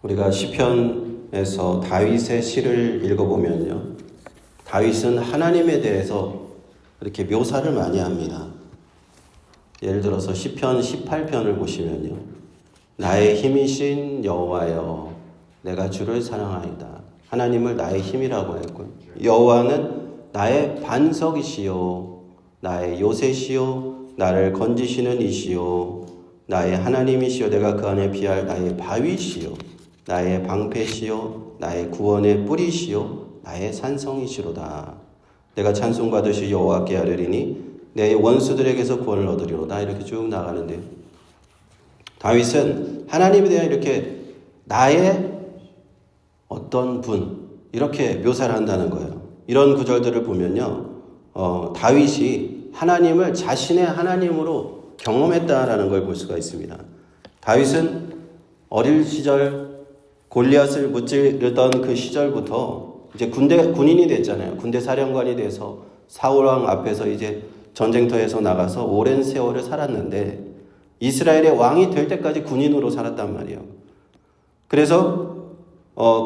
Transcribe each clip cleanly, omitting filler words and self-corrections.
우리가 시편에서 다윗의 시를 읽어보면요, 다윗은 하나님에 대해서 이렇게 묘사를 많이 합니다. 예를 들어서 시편 18편을 보시면요, 나의 힘이신 여호와여, 내가 주를 사랑하이다. 하나님을 나의 힘이라고 했고요. 여호와는 나의 반석이시요, 나의 요새시요, 나를 건지시는 이시요, 나의 하나님이시요, 내가 그 안에 피할 나의 바위시요, 나의 방패시요, 나의 구원의 뿌리시요, 나의 산성이시로다. 내가 찬송받으시 여호와께 아뢰리니 내 원수들에게서 구원을 얻으리로다. 이렇게 쭉 나가는데요, 다윗은 하나님에 대한 이렇게 나의 어떤 분, 이렇게 묘사를 한다는 거예요. 이런 구절들을 보면요, 다윗이 하나님을 자신의 하나님으로 경험했다라는 걸 볼 수가 있습니다. 다윗은 어릴 시절 골리앗을 무찌르던 그 시절부터 이제 군인이 됐잖아요. 군대 사령관이 돼서 사울왕 앞에서 이제 전쟁터에서 나가서 오랜 세월을 살았는데 이스라엘의 왕이 될 때까지 군인으로 살았단 말이에요. 그래서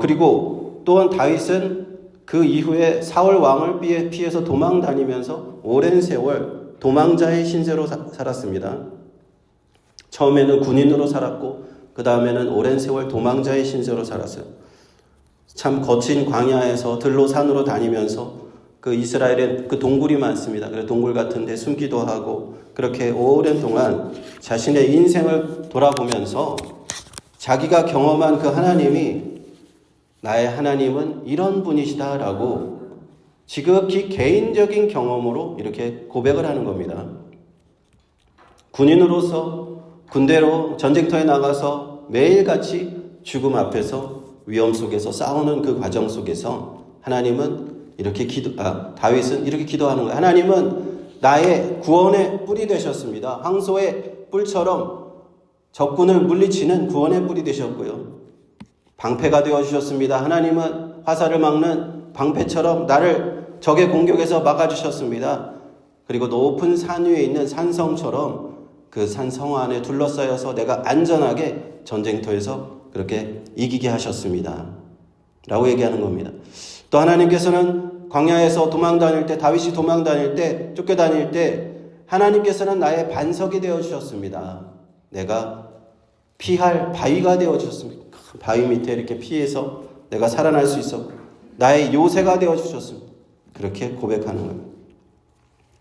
그리고 또한 다윗은 그 이후에 사울 왕을 피해서 도망 다니면서 오랜 세월 도망자의 신세로 살았습니다. 처음에는 군인으로 살았고 그 다음에는 오랜 세월 도망자의 신세로 살았어요. 참 거친 광야에서 들로 산으로 다니면서 그 이스라엘에 그 동굴이 많습니다. 그래서 동굴 같은 데 숨기도 하고 그렇게 오랜 동안 자신의 인생을 돌아보면서 자기가 경험한 그 하나님이 나의 하나님은 이런 분이시다라고 지극히 개인적인 경험으로 이렇게 고백을 하는 겁니다. 군인으로서 군대로 전쟁터에 나가서 매일같이 죽음 앞에서 위험 속에서 싸우는 그 과정 속에서 하나님은 이렇게 다윗은 이렇게 기도하는 거예요. 하나님은 나의 구원의 뿔이 되셨습니다. 황소의 뿔처럼 적군을 물리치는 구원의 뿔이 되셨고요. 방패가 되어주셨습니다. 하나님은 화살을 막는 방패처럼 나를 적의 공격에서 막아주셨습니다. 그리고 높은 산 위에 있는 산성처럼 그 산성 안에 둘러싸여서 내가 안전하게 전쟁터에서 그렇게 이기게 하셨습니다. 라고 얘기하는 겁니다. 또 하나님께서는 광야에서 도망 다닐 때, 다윗이 도망 다닐 때, 쫓겨다닐 때 하나님께서는 나의 반석이 되어주셨습니다. 내가 피할 바위가 되어주셨습니다. 바위 밑에 이렇게 피해서 내가 살아날 수 있어 나의 요새가 되어주셨습니다. 그렇게 고백하는 거예요.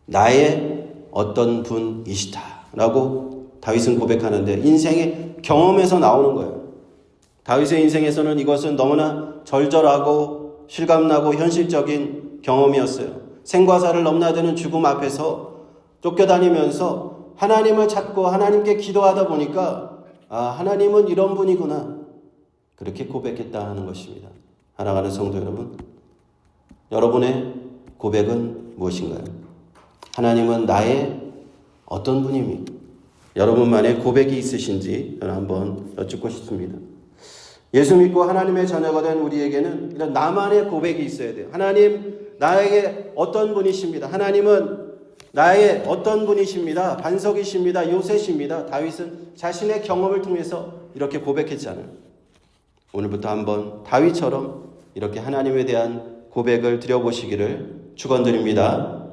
나의 어떤 분이시다 라고 다윗은 고백하는데 인생의 경험에서 나오는 거예요. 다윗의 인생에서는 이것은 너무나 절절하고 실감나고 현실적인 경험이었어요. 생과 사를 넘나드는 죽음 앞에서 쫓겨다니면서 하나님을 찾고 하나님께 기도하다 보니까 하나님은 이런 분이구나, 그렇게 고백했다 하는 것입니다. 사랑하는 성도 여러분, 여러분의 고백은 무엇인가요? 하나님은 나의 어떤 분입니까? 여러분만의 고백이 있으신지 저는 한번 여쭙고 싶습니다. 예수 믿고 하나님의 자녀가 된 우리에게는 이런 나만의 고백이 있어야 돼요. 하나님, 나에게 어떤 분이십니다. 하나님은 나의 어떤 분이십니다. 반석이십니다. 요새십니다. 다윗은 자신의 경험을 통해서 이렇게 고백했잖아요. 오늘부터 한번 다윗처럼 이렇게 하나님에 대한 고백을 드려보시기를 축원드립니다.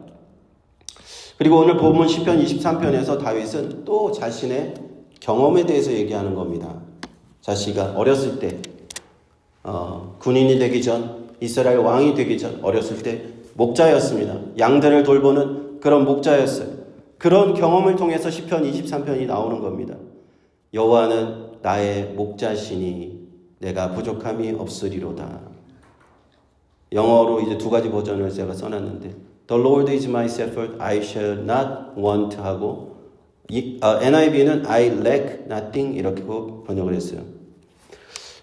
그리고 오늘 본문 시편 23편에서 다윗은 또 자신의 경험에 대해서 얘기하는 겁니다. 자신이 어렸을 때 군인이 되기 전, 이스라엘 왕이 되기 전 어렸을 때 목자였습니다. 양들을 돌보는 그런 목자였어요. 그런 경험을 통해서 시편 23편이 나오는 겁니다. 여호와는 나의 목자시니 내가 부족함이 없으리로다. 영어로 이제 두 가지 버전을 제가 써놨는데 The Lord is my shepherd, I shall not want 하고 NIV는 I lack nothing 이렇게 번역을 했어요.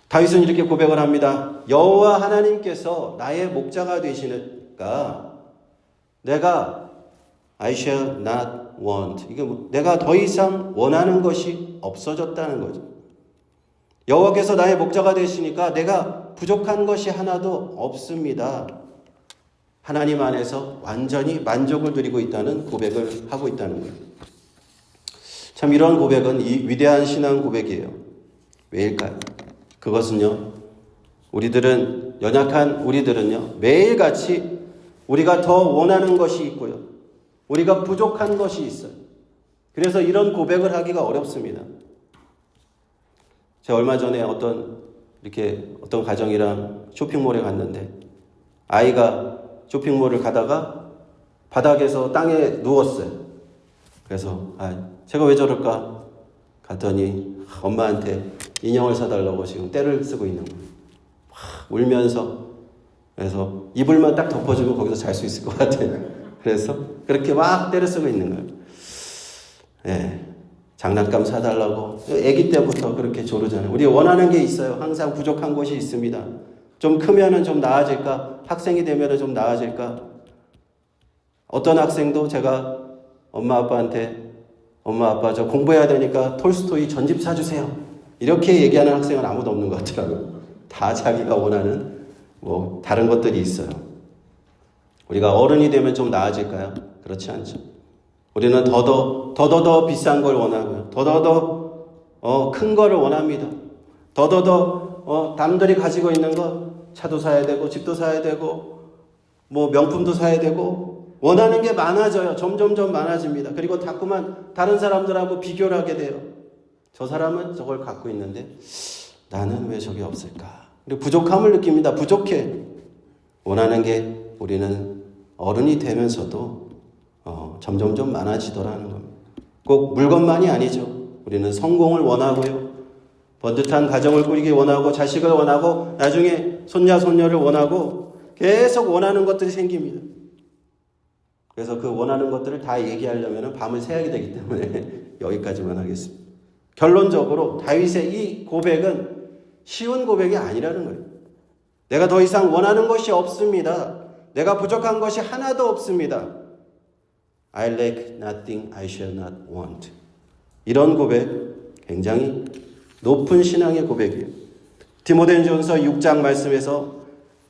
다윗은 이렇게 고백을 합니다. 여호와 하나님께서 나의 목자가 되시니까 내가 I shall not want, 이게 내가 더 이상 원하는 것이 없어졌다는 거죠. 여호와께서 나의 목자가 되시니까 내가 부족한 것이 하나도 없습니다. 하나님 안에서 완전히 만족을 누리고 있다는 고백을 하고 있다는 거예요. 참 이런 고백은 이 위대한 신앙 고백이에요. 왜일까요? 그것은요, 연약한 우리들은요, 매일같이 우리가 더 원하는 것이 있고요, 우리가 부족한 것이 있어요. 그래서 이런 고백을 하기가 어렵습니다. 제가 얼마 전에 어떤 가정이랑 쇼핑몰에 갔는데, 아이가 쇼핑몰을 가다가 바닥에서 땅에 누웠어요. 그래서 제가 왜 저럴까 갔더니 엄마한테 인형을 사달라고 지금 떼를 쓰고 있는 거예요. 울면서. 그래서 이불만 딱 덮어주면 거기서 잘 수 있을 것 같아요. 그래서 그렇게 막 떼를 쓰고 있는 거예요. 예, 장난감 사달라고. 아기 때부터 그렇게 조르잖아요. 우리 원하는 게 있어요. 항상 부족한 것이 있습니다. 좀 크면은 좀 나아질까? 학생이 되면은 좀 나아질까? 어떤 학생도 제가 엄마 아빠한테 엄마 아빠 저 공부해야 되니까 톨스토이 전집 사주세요. 이렇게 얘기하는 학생은 아무도 없는 것 같더라고요. 다 자기가 원하는 다른 것들이 있어요. 우리가 어른이 되면 좀 나아질까요? 그렇지 않죠. 우리는 더더 비싼 걸 원하고요. 더더 큰 거를 원합니다. 더더 남들이 가지고 있는 거 차도 사야 되고 집도 사야 되고 명품도 사야 되고 원하는 게 많아져요. 점점점 많아집니다. 그리고 자꾸만 다른 사람들하고 비교를 하게 돼요. 저 사람은 저걸 갖고 있는데 나는 왜 저게 없을까? 그리고 부족함을 느낍니다. 부족해. 원하는 게 우리는 어른이 되면서도 점점점 많아지더라는 겁니다. 꼭 물건만이 아니죠. 우리는 성공을 원하고요. 번듯한 가정을 꾸리기 원하고 자식을 원하고 나중에 손자 손녀를 원하고 계속 원하는 것들이 생깁니다. 그래서 그 원하는 것들을 다 얘기하려면 밤을 새야 되기 때문에 여기까지만 하겠습니다. 결론적으로 다윗의 이 고백은 쉬운 고백이 아니라는 거예요. 내가 더 이상 원하는 것이 없습니다. 내가 부족한 것이 하나도 없습니다. I lack nothing I shall not want. 이런 고백 굉장히 높은 신앙의 고백이에요. 디모데전서 6장 말씀에서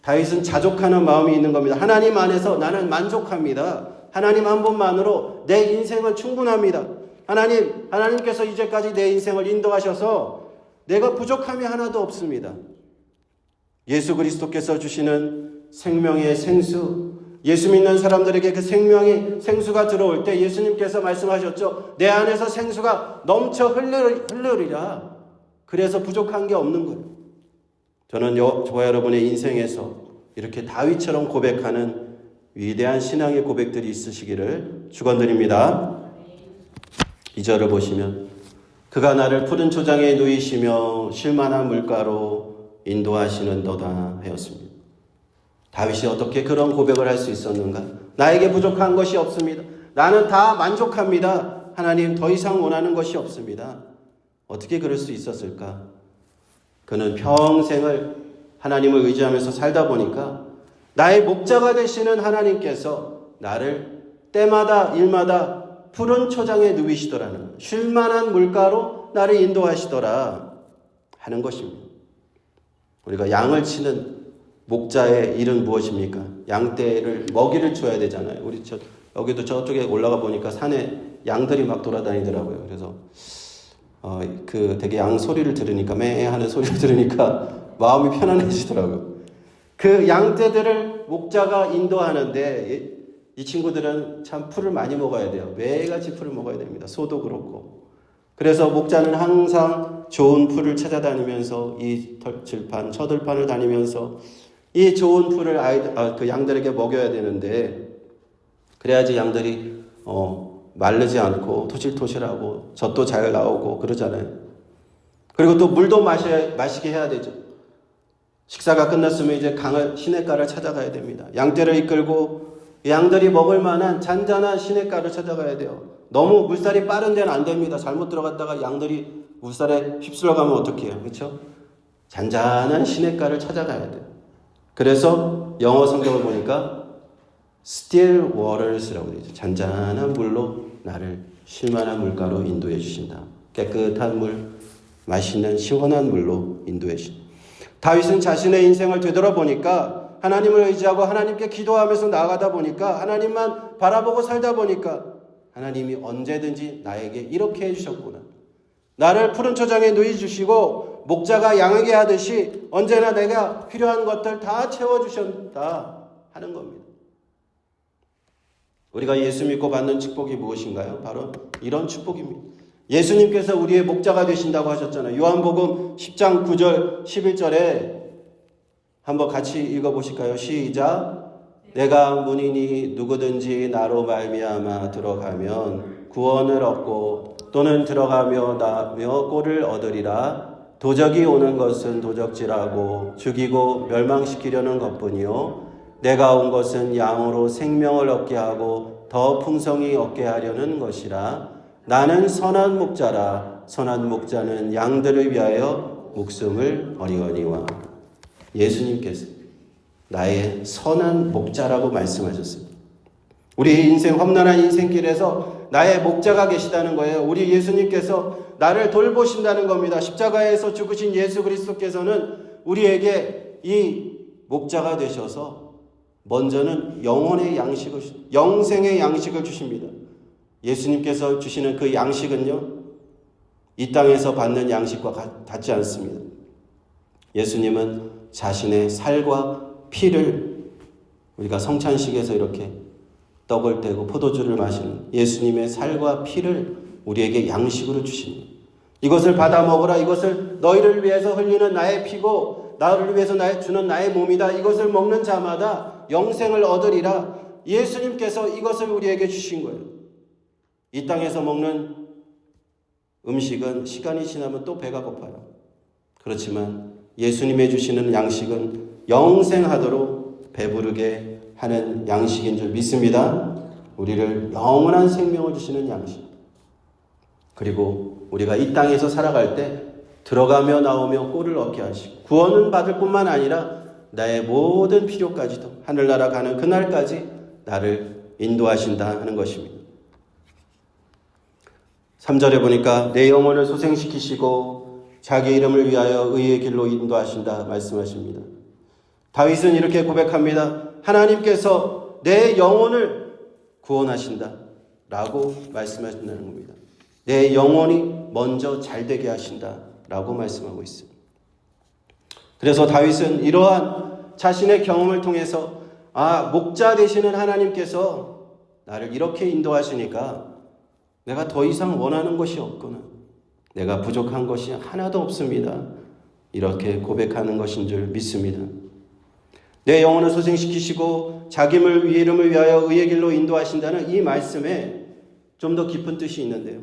다윗은 자족하는 마음이 있는 겁니다. 하나님 안에서 나는 만족합니다. 하나님 한 분만으로 내 인생은 충분합니다. 하나님께서 이제까지 내 인생을 인도하셔서 내가 부족함이 하나도 없습니다. 예수 그리스도께서 주시는 생명의 생수, 예수 믿는 사람들에게 그 생명의 생수가 들어올 때 예수님께서 말씀하셨죠. 내 안에서 생수가 넘쳐 흐르리라. 그래서 부족한 게 없는 거예요. 저는 저와 여러분의 인생에서 이렇게 다윗처럼 고백하는 위대한 신앙의 고백들이 있으시기를 축원드립니다. 2절을 보시면 그가 나를 푸른 초장에 누이시며 쉴만한 물가로 인도하시는도다 하였습니다. 다윗이 어떻게 그런 고백을 할 수 있었는가? 나에게 부족한 것이 없습니다. 나는 다 만족합니다. 하나님 더 이상 원하는 것이 없습니다. 어떻게 그럴 수 있었을까? 그는 평생을 하나님을 의지하면서 살다 보니까 나의 목자가 되시는 하나님께서 나를 때마다 일마다 푸른 초장에 누이시더라는, 쉴만한 물가로 나를 인도하시더라 하는 것입니다. 우리가 양을 치는 목자의 일은 무엇입니까? 양떼를 먹이를 줘야 되잖아요. 우리 여기도 저쪽에 올라가 보니까 산에 양들이 막 돌아다니더라고요. 그래서 되게 양 소리를 들으니까 매 하는 소리를 들으니까 마음이 편안해지더라고요. 그 양떼들을 목자가 인도하는데 이 친구들은 참 풀을 많이 먹어야 돼요. 매일같이 풀을 먹어야 됩니다. 소도 그렇고. 그래서 목자는 항상 좋은 풀을 찾아다니면서 이 털칠판, 처들판을 다니면서 이 좋은 풀을 그 양들에게 먹여야 되는데 그래야지 양들이 마르지 않고 토실토실하고 젖도 잘 나오고 그러잖아요. 그리고 또 물도 마시게 해야 되죠. 식사가 끝났으면 이제 시냇가를 찾아가야 됩니다. 양떼를 이끌고 양들이 먹을 만한 잔잔한 시냇가를 찾아가야 돼요. 너무 물살이 빠른 데는 안 됩니다. 잘못 들어갔다가 양들이 물살에 휩쓸려 가면 어떡해요. 그렇죠? 잔잔한 시냇가를 찾아가야 돼요. 그래서 영어 성경을 보니까 still waters라고 되어 있죠. 잔잔한 물로 나를 쉴만한 물가로 인도해 주신다. 깨끗한 물, 맛있는 시원한 물로 인도해 주신다. 다윗은 자신의 인생을 되돌아보니까 하나님을 의지하고 하나님께 기도하면서 나아가다 보니까 하나님만 바라보고 살다 보니까 하나님이 언제든지 나에게 이렇게 해주셨구나. 나를 푸른 초장에 누이 주시고 목자가 양에게 하듯이 언제나 내가 필요한 것들 다 채워주셨다 하는 겁니다. 우리가 예수 믿고 받는 축복이 무엇인가요? 바로 이런 축복입니다. 예수님께서 우리의 목자가 되신다고 하셨잖아요. 요한복음 10장 9절 11절에 한번 같이 읽어보실까요? 시작. 내가 문이니 누구든지 나로 말미암아 들어가면 구원을 얻고 또는 들어가며 나며 꼴을 얻으리라. 도적이 오는 것은 도적질하고 죽이고 멸망시키려는 것뿐이요 내가 온 것은 양으로 생명을 얻게 하고 더 풍성히 얻게 하려는 것이라. 나는 선한 목자라. 선한 목자는 양들을 위하여 목숨을 버리거니와. 예수님께서 나의 선한 목자라고 말씀하셨어요. 우리 인생 험난한 인생길에서 나의 목자가 계시다는 거예요. 우리 예수님께서 나를 돌보신다는 겁니다. 십자가에서 죽으신 예수 그리스도께서는 우리에게 이 목자가 되셔서 먼저는 영혼의 양식을, 영생의 양식을 주십니다. 예수님께서 주시는 그 양식은요, 이 땅에서 받는 양식과 같지 않습니다. 예수님은 자신의 살과 피를, 우리가 성찬식에서 이렇게 떡을 떼고 포도주를 마시는 예수님의 살과 피를 우리에게 양식으로 주십니다. 이것을 받아 먹으라. 이것을 너희를 위해서 흘리는 나의 피고 나를 위해서 주는 나의 몸이다. 이것을 먹는 자마다 영생을 얻으리라. 예수님께서 이것을 우리에게 주신 거예요. 이 땅에서 먹는 음식은 시간이 지나면 또 배가 고파요. 그렇지만 예수님의 주시는 양식은 영생하도록 배부르게 하는 양식인 줄 믿습니다. 우리를 영원한 생명을 주시는 양식. 그리고 우리가 이 땅에서 살아갈 때 들어가며 나오며 꼴을 얻게 하시고 구원은 받을 뿐만 아니라 나의 모든 필요까지도 하늘나라 가는 그날까지 나를 인도하신다 하는 것입니다. 3절에 보니까 내 영혼을 소생시키시고 자기 이름을 위하여 의의 길로 인도하신다 말씀하십니다. 다윗은 이렇게 고백합니다. 하나님께서 내 영혼을 구원하신다 라고 말씀하신다는 겁니다. 내 영혼이 먼저 잘되게 하신다 라고 말씀하고 있습니다. 그래서 다윗은 이러한 자신의 경험을 통해서 목자 되시는 하나님께서 나를 이렇게 인도하시니까 내가 더 이상 원하는 것이 없구나. 내가 부족한 것이 하나도 없습니다. 이렇게 고백하는 것인 줄 믿습니다. 내 영혼을 소생시키시고 자기 이름을 위하여 의의 길로 인도하신다는 이 말씀에 좀 더 깊은 뜻이 있는데요.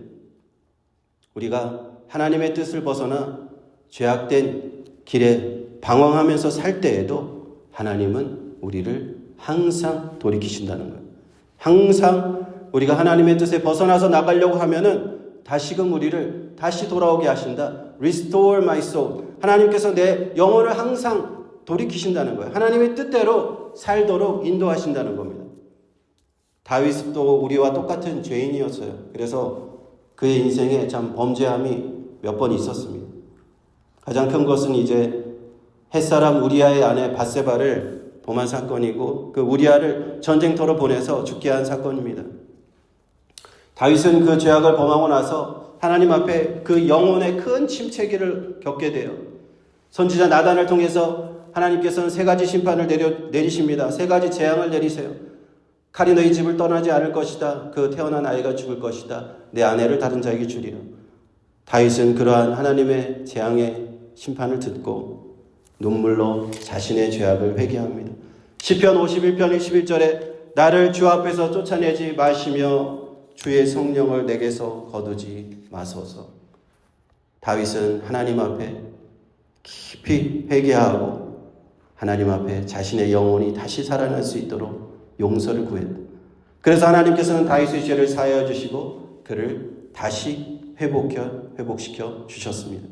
우리가 하나님의 뜻을 벗어나 죄악된 길에 방황하면서 살 때에도 하나님은 우리를 항상 돌이키신다는 거예요. 항상 우리가 하나님의 뜻에 벗어나서 나가려고 하면은 다시금 우리를 다시 돌아오게 하신다. Restore my soul. 하나님께서 내 영혼을 항상 돌이키신다는 거예요. 하나님의 뜻대로 살도록 인도하신다는 겁니다. 다윗도 우리와 똑같은 죄인이었어요. 그래서 그의 인생에 참 범죄함이 몇 번 있었습니다. 가장 큰 것은 이제 햇사람 우리아의 아내 밧세바를 범한 사건이고 그 우리아를 전쟁터로 보내서 죽게 한 사건입니다. 다윗은 그 죄악을 범하고 나서 하나님 앞에 그 영혼의 큰 침체기를 겪게 돼요. 선지자 나단을 통해서 하나님께서는 세 가지 심판을 내리십니다. 세 가지 재앙을 내리세요. 칼이 너희 집을 떠나지 않을 것이다. 그 태어난 아이가 죽을 것이다. 내 아내를 다른 자에게 주리라. 다윗은 그러한 하나님의 재앙의 심판을 듣고 눈물로 자신의 죄악을 회개합니다. 시편 51편 11절에 나를 주 앞에서 쫓아내지 마시며 주의 성령을 내게서 거두지 마소서. 다윗은 하나님 앞에 깊이 회개하고 하나님 앞에 자신의 영혼이 다시 살아날 수 있도록 용서를 구했다. 그래서 하나님께서는 다윗의 죄를 사하여 주시고 그를 다시 회복시켜 주셨습니다.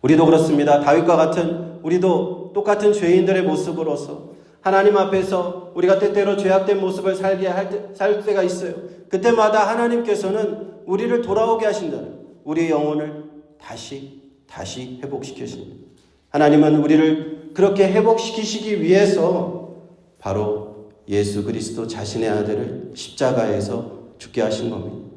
우리도 그렇습니다. 다윗과 같은 우리도 똑같은 죄인들의 모습으로서 하나님 앞에서 우리가 때때로 죄악된 모습을 살 때가 있어요. 그때마다 하나님께서는 우리를 돌아오게 하신다는, 우리의 영혼을 다시 회복시키십니다. 하나님은 우리를 그렇게 회복시키시기 위해서 바로 예수 그리스도 자신의 아들을 십자가에서 죽게 하신 겁니다.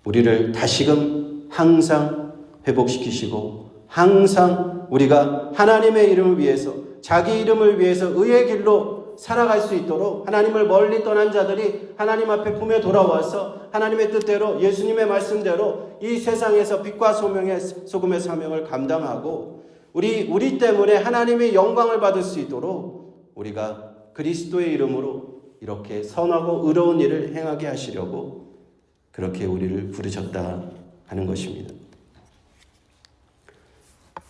우리를 다시금 항상 회복시키시고 항상 우리가 하나님의 이름을 위해서 자기 이름을 위해서 의의 길로 살아갈 수 있도록 하나님을 멀리 떠난 자들이 하나님 앞에 품에 돌아와서 하나님의 뜻대로 예수님의 말씀대로 이 세상에서 빛과 소금의 사명을 감당하고 우리 때문에 하나님의 영광을 받을 수 있도록 우리가 그리스도의 이름으로 이렇게 선하고 의로운 일을 행하게 하시려고 그렇게 우리를 부르셨다 하는 것입니다.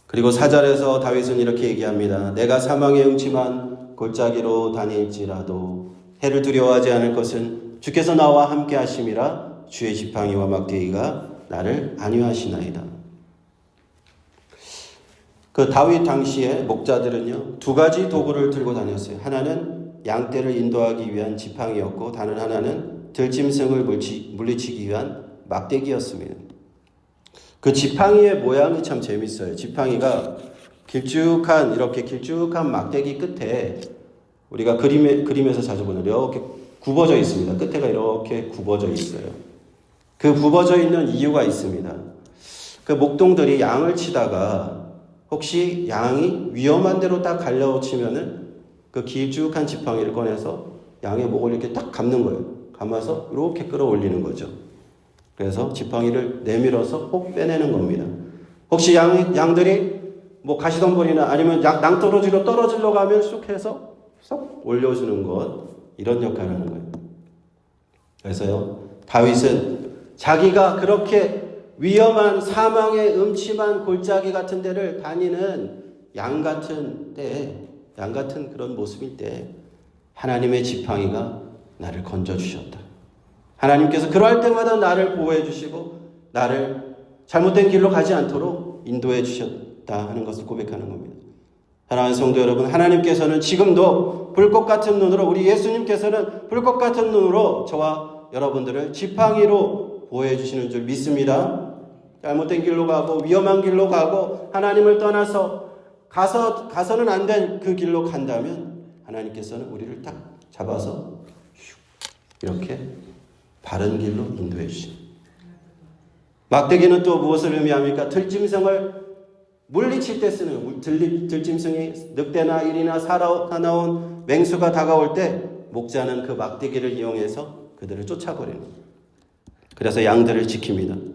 그리고 4절에서 다윗은 이렇게 얘기합니다. 내가 사망의 음침한 골짜기로 다닐지라도 해를 두려워하지 않을 것은 주께서 나와 함께 하심이라 주의 지팡이와 막대기가 나를 안위하시나이다. 그 다윗 당시에 목자들은요, 두 가지 도구를 들고 다녔어요. 하나는 양떼를 인도하기 위한 지팡이였고 다른 하나는 들짐승을 물리치기 위한 막대기였습니다. 그 지팡이의 모양이 참 재밌어요. 지팡이가 이렇게 길쭉한 막대기 끝에 우리가 그림에서 자주 보는 이렇게 굽어져 있습니다. 끝에가 이렇게 굽어져 있어요. 그 굽어져 있는 이유가 있습니다. 그 목동들이 양을 치다가 혹시 양이 위험한 데로 딱 갈려치면은 그 길쭉한 지팡이를 꺼내서 양의 목을 이렇게 딱 감는 거예요. 감아서 이렇게 끌어올리는 거죠. 그래서 지팡이를 내밀어서 혹 빼내는 겁니다. 혹시 양들이 뭐 가시덤불이나 아니면 낭떠러지로 떨어지려고 하면 쑥 해서 쏙 올려주는 것, 이런 역할을 하는 거예요. 그래서요, 다윗은 자기가 그렇게 위험한 사망의 음침한 골짜기 같은 데를 다니는 양 같은 그런 모습일 때 하나님의 지팡이가 나를 건져주셨다. 하나님께서 그럴 때마다 나를 보호해 주시고 나를 잘못된 길로 가지 않도록 인도해 주셨다 하는 것을 고백하는 겁니다. 사랑하는 성도 여러분, 하나님께서는 지금도 불꽃 같은 눈으로, 우리 예수님께서는 불꽃 같은 눈으로 저와 여러분들을 지팡이로 보호해 주시는 줄 믿습니다. 잘못된 길로 가고 위험한 길로 가고 하나님을 떠나서 가서는 안 된 그 길로 간다면 하나님께서는 우리를 딱 잡아서 이렇게 바른 길로 인도해 주십니다. 막대기는 또 무엇을 의미합니까? 들짐승을 물리칠 때 쓰는, 들짐승이 늑대나 일이나 사나운 맹수가 다가올 때 목자는 그 막대기를 이용해서 그들을 쫓아버리는 거예요. 그래서 양들을 지킵니다.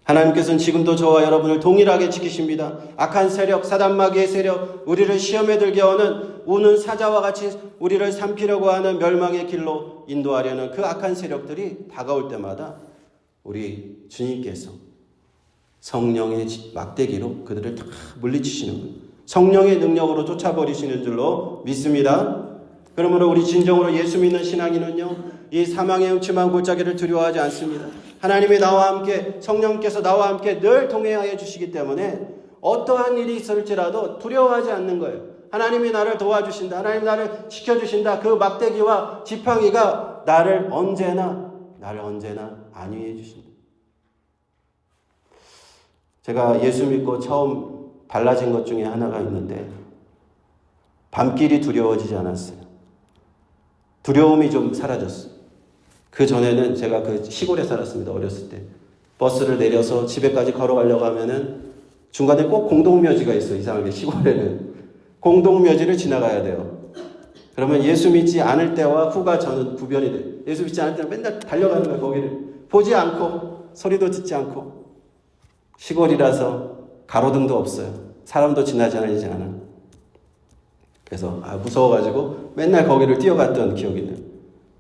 하나님께서는 지금도 저와 여러분을 동일하게 지키십니다. 악한 세력, 사단마귀의 세력, 우리를 시험에 들게 하는 우는 사자와 같이 우리를 삼키려고 하는 멸망의 길로 인도하려는 그 악한 세력들이 다가올 때마다 우리 주님께서 성령의 막대기로 그들을 다 물리치시는 거예요. 성령의 능력으로 쫓아버리시는 줄로 믿습니다. 그러므로 우리 진정으로 예수 믿는 신앙인은요, 이 사망의 음침한 골짜기를 두려워하지 않습니다. 하나님이 나와 함께, 성령께서 나와 함께 늘 동행하여 주시기 때문에 어떠한 일이 있을지라도 두려워하지 않는 거예요. 하나님이 나를 도와주신다, 하나님이 나를 지켜주신다. 그 막대기와 지팡이가 나를 언제나 안위해 주신다. 제가 예수 믿고 처음 달라진 것 중에 하나가 있는데 밤길이 두려워지지 않았어요. 두려움이 좀 사라졌어요. 그 전에는 제가 그 시골에 살았습니다. 어렸을 때. 버스를 내려서 집에까지 걸어가려고 하면은 중간에 꼭 공동묘지가 있어요. 이상하게 시골에는. 공동묘지를 지나가야 돼요. 그러면 예수 믿지 않을 때와 후가 저는 구별이 돼요. 예수 믿지 않을 때는 맨날 달려가는 거예요. 거기를. 보지 않고 소리도 듣지 않고. 시골이라서 가로등도 없어요. 사람도 지나다니지 않아. 그래서 무서워가지고 맨날 거기를 뛰어갔던 기억이 나요.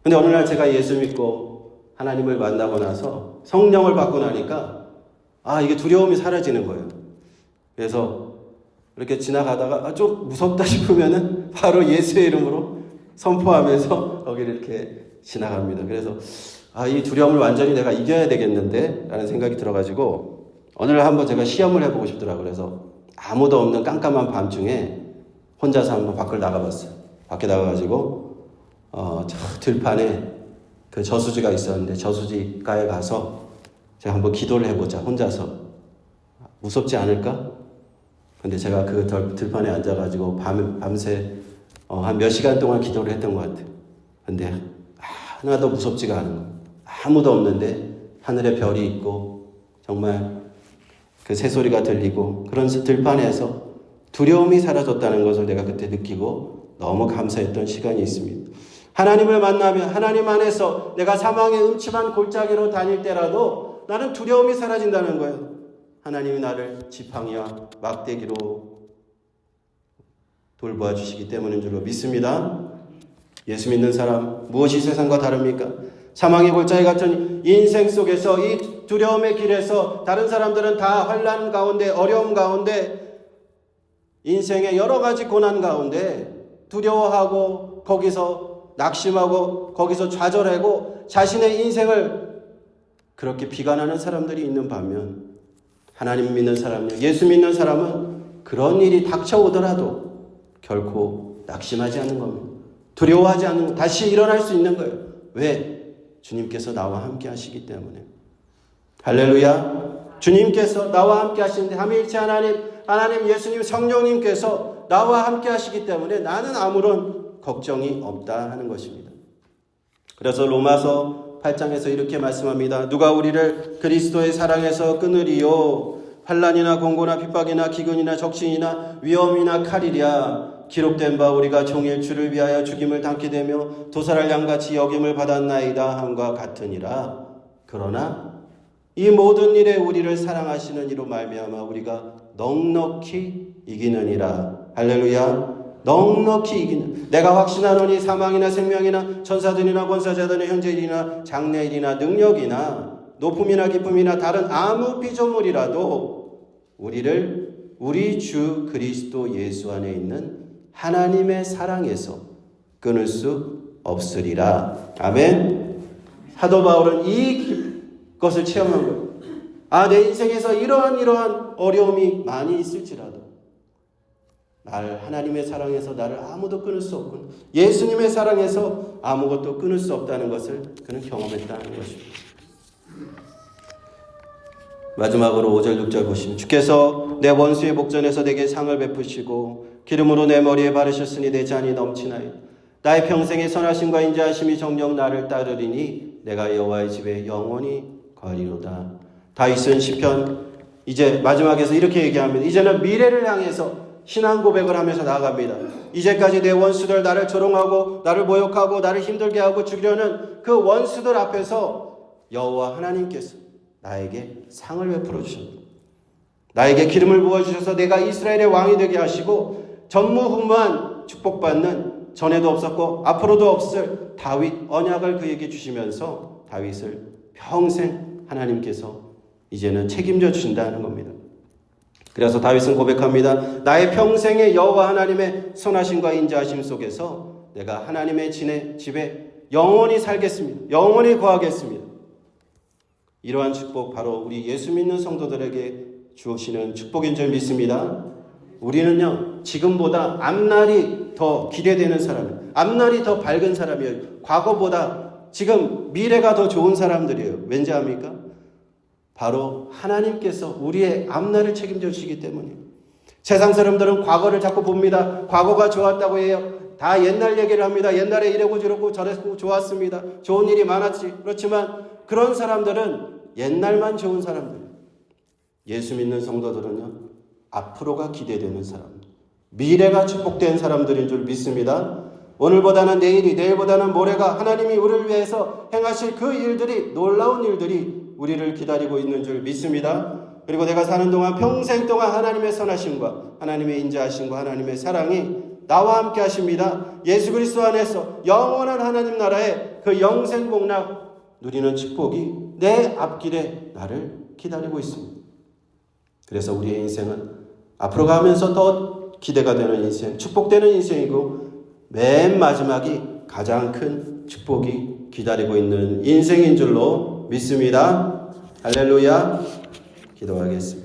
근데 어느 날 제가 예수 믿고 하나님을 만나고 나서 성령을 받고 나니까 이게 두려움이 사라지는 거예요. 그래서 이렇게 지나가다가 좀 무섭다 싶으면은 바로 예수의 이름으로 선포하면서 거기를 이렇게 지나갑니다. 그래서 이 두려움을 완전히 내가 이겨야 되겠는데 라는 생각이 들어가지고 어느 날 한번 제가 시험을 해보고 싶더라고요. 그래서 아무도 없는 깜깜한 밤중에 혼자서 한번 밖을 나가봤어요. 밖에 나가가지고 저 들판에 그 저수지가 있었는데 저수지가에 가서 제가 한번 기도를 해보자. 혼자서. 무섭지 않을까? 근데 제가 그 들판에 앉아가지고 밤새 한 몇 시간 동안 기도를 했던 것 같아요. 근데 하나도 무섭지가 않은 거예요. 아무도 없는데 하늘에 별이 있고 정말 그 새소리가 들리고 그런 들판에서 두려움이 사라졌다는 것을 내가 그때 느끼고 너무 감사했던 시간이 있습니다. 하나님을 만나면 하나님 안에서 내가 사망의 음침한 골짜기로 다닐 때라도 나는 두려움이 사라진다는 거예요. 하나님이 나를 지팡이와 막대기로 돌보아 주시기 때문인 줄로 믿습니다. 예수 믿는 사람 무엇이 세상과 다릅니까? 사망의 골짜기 같은 인생 속에서 이 두려움의 길에서 다른 사람들은 다 환난 가운데 어려움 가운데 인생의 여러 가지 고난 가운데 두려워하고 거기서 낙심하고 거기서 좌절하고 자신의 인생을 그렇게 비관하는 사람들이 있는 반면 하나님 믿는 사람, 예수 믿는 사람은 그런 일이 닥쳐오더라도 결코 낙심하지 않는 겁니다. 두려워하지 않는, 다시 일어날 수 있는 거예요. 왜? 주님께서 나와 함께 하시기 때문에. 할렐루야. 주님께서 나와 함께 하시는데 삼위일체 하나님 예수님 성령님께서 나와 함께 하시기 때문에 나는 아무런 걱정이 없다 하는 것입니다. 그래서 로마서 8장에서 이렇게 말씀합니다. 누가 우리를 그리스도의 사랑에서 끊으리요? 환난이나 공고나 핍박이나 기근이나 적신이나 위험이나 칼이랴. 기록된 바 우리가 종일 주를 위하여 죽임을 당케 되며 도살할 양같이 여김을 받았나이다 함과 같으니라. 그러나 이 모든 일에 우리를 사랑하시는 이로 말미암아 우리가 넉넉히 이기느니라. 할렐루야. 넉넉히 이기는. 내가 확신하노니 사망이나 생명이나 천사들이나 권사자들이나 현재일이나 장래일이나 능력이나 높음이나 기쁨이나 다른 아무 피조물이라도 우리를 우리 주 그리스도 예수 안에 있는 하나님의 사랑에서 끊을 수 없으리라. 아멘. 사도 바울은 이것을 체험한 거예요. 내 인생에서 이러한 어려움이 많이 있을지라도 하나님의 사랑에서 나를 아무도 끊을 수 없군. 예수님의 사랑에서 아무것도 끊을 수 없다는 것을 그는 경험했다는 것입니다. 마지막으로 5절 6절 보시면 주께서 내 원수의 목전에서 내게 상을 베푸시고 기름으로 내 머리에 바르셨으니 내 잔이 넘치나이다. 나의 평생의 선하심과 인자하심이 정녕 나를 따르리니 내가 여호와의 집에 영원히 거하리로다. 다윗은 시편 이제 마지막에서 이렇게 얘기합니다. 이제는 미래를 향해서 신앙 고백을 하면서 나아갑니다. 이제까지 내 원수들 나를 조롱하고 나를 모욕하고 나를 힘들게 하고 죽이려는 그 원수들 앞에서 여호와 하나님께서 나에게 상을 베풀어 주셨다. 나에게 기름을 부어주셔서 내가 이스라엘의 왕이 되게 하시고 전무후무한 축복받는 전에도 없었고 앞으로도 없을 다윗 언약을 그에게 주시면서 다윗을 평생 하나님께서 이제는 책임져 주신다는 겁니다. 그래서 다윗은 고백합니다. 나의 평생의 여호와 하나님의 선하심과 인자하심 속에서 내가 하나님의 집에 영원히 살겠습니다. 영원히 거하겠습니다. 이러한 축복 바로 우리 예수 믿는 성도들에게 주시는 축복인 줄 믿습니다. 우리는요 지금보다 앞날이 더 기대되는 사람이에요. 앞날이 더 밝은 사람이에요. 과거보다 지금 미래가 더 좋은 사람들이에요. 왠지 압니까? 바로 하나님께서 우리의 앞날을 책임져 주시기 때문이에요. 세상 사람들은 과거를 자꾸 봅니다. 과거가 좋았다고 해요. 다 옛날 얘기를 합니다. 옛날에 이러고 저러고 저랬고 좋았습니다. 좋은 일이 많았지. 그렇지만 그런 사람들은 옛날만 좋은 사람들. 예수 믿는 성도들은요 앞으로가 기대되는 사람, 미래가 축복된 사람들인 줄 믿습니다. 오늘보다는 내일이, 내일보다는 모레가 하나님이 우리를 위해서 행하실 그 일들이, 놀라운 일들이 우리를 기다리고 있는 줄 믿습니다. 그리고 내가 사는 동안 평생 동안 하나님의 선하심과 하나님의 인자하심과 하나님의 사랑이 나와 함께 하십니다. 예수 그리스도 안에서 영원한 하나님 나라의 그 영생 복락 누리는 축복이 내 앞길에 나를 기다리고 있습니다. 그래서 우리의 인생은 앞으로 가면서 더 기대가 되는 인생, 축복되는 인생이고 맨 마지막이 가장 큰 축복이 기다리고 있는 인생인 줄로 믿습니다. 할렐루야. 기도하겠습니다.